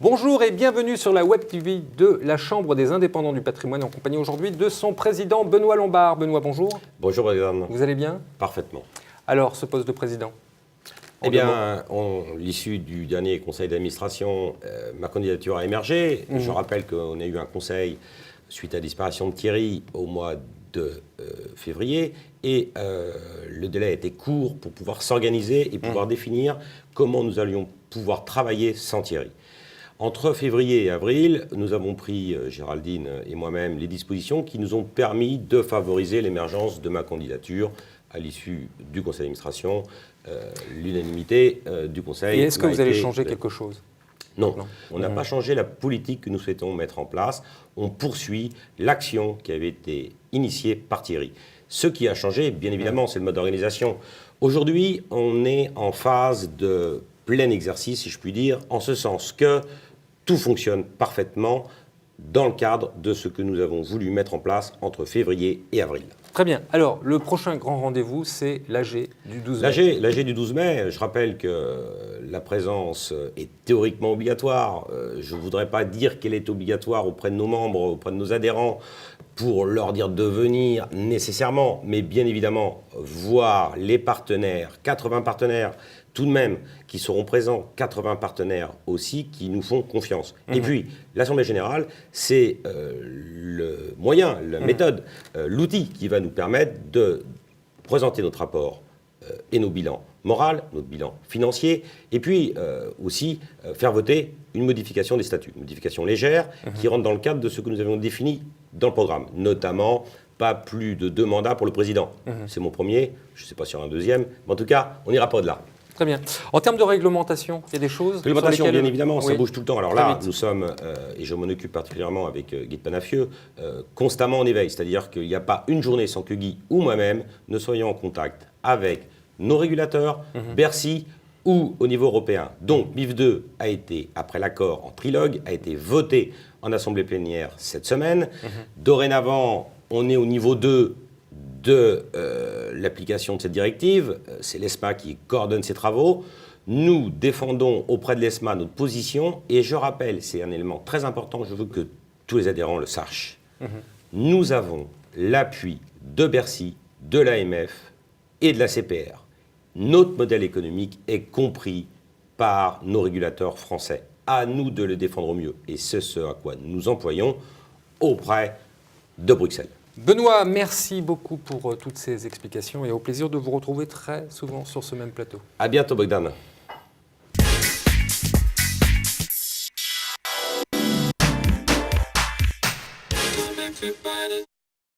Bonjour et bienvenue sur la Web TV de la Chambre des indépendants du patrimoine en compagnie aujourd'hui de son président Benoît Lombard. Benoît, bonjour. Bonjour, président. Vous allez bien? Parfaitement. Alors, ce poste de président? Eh bien, l'issue du dernier conseil d'administration, ma candidature a émergé. Je rappelle qu'on a eu un conseil suite à la disparition de Thierry au mois de février et le délai était court pour pouvoir s'organiser et pouvoir définir comment nous allions pouvoir travailler sans Thierry. Entre février et avril, nous avons pris, Géraldine et moi-même, les dispositions qui nous ont permis de favoriser l'émergence de ma candidature à l'issue du conseil d'administration. L'unanimité du conseil. Et est-ce que vous allez changer quelque chose? Non, on n'a pas changé la politique que nous souhaitons mettre en place. On poursuit l'action qui avait été initiée par Thierry. Ce qui a changé, bien évidemment, c'est le mode d'organisation. Aujourd'hui, on est en phase de plein exercice, si je puis dire, en ce sens que tout fonctionne parfaitement dans le cadre de ce que nous avons voulu mettre en place entre février et avril. Très bien. Alors, le prochain grand rendez-vous, c'est l'AG du 12 mai. L'AG du 12 mai, je rappelle que la présence est théoriquement obligatoire. Je ne voudrais pas dire qu'elle est obligatoire auprès de nos membres, auprès de nos adhérents, pour leur dire de venir nécessairement, mais bien évidemment, voir les partenaires, 80 partenaires tout de même, qui seront présents, 80 partenaires aussi, qui nous font confiance. Et puis, l'Assemblée Générale, c'est le moyen, la méthode, l'outil qui va nous permettre de présenter notre rapport et nos bilans moraux, notre bilan financier, et puis aussi faire voter une modification des statuts, une modification légère qui rentre dans le cadre de ce que nous avions défini dans le programme, notamment pas plus de 2 mandats pour le président. C'est mon premier, je ne sais pas s'il y aura un deuxième, mais en tout cas, on n'ira pas au-delà. Très bien. En termes de réglementation, il y a des choses réglementation, sur lesquelles... bien évidemment, ça bouge tout le temps. Alors là, nous sommes, et je m'en occupe particulièrement avec Guy de Panafieux, constamment en éveil. C'est-à-dire qu'il n'y a pas une journée sans que Guy ou moi-même ne soyons en contact avec nos régulateurs, Bercy ou au niveau européen. Donc, MIF 2 a été, après l'accord en trilogue, a été voté en assemblée plénière cette semaine. Dorénavant, on est au niveau 2 de l'application de cette directive. C'est l'ESMA qui coordonne ces travaux. Nous défendons auprès de l'ESMA notre position. Et je rappelle, c'est un élément très important, je veux que tous les adhérents le sachent. Nous avons l'appui de Bercy, de l'AMF et de la CPR. Notre modèle économique est compris par nos régulateurs français. À nous de le défendre au mieux. Et c'est ce à quoi nous nous employons auprès de Bruxelles. Benoît, merci beaucoup pour toutes ces explications et au plaisir de vous retrouver très souvent sur ce même plateau. À bientôt, Bogdan.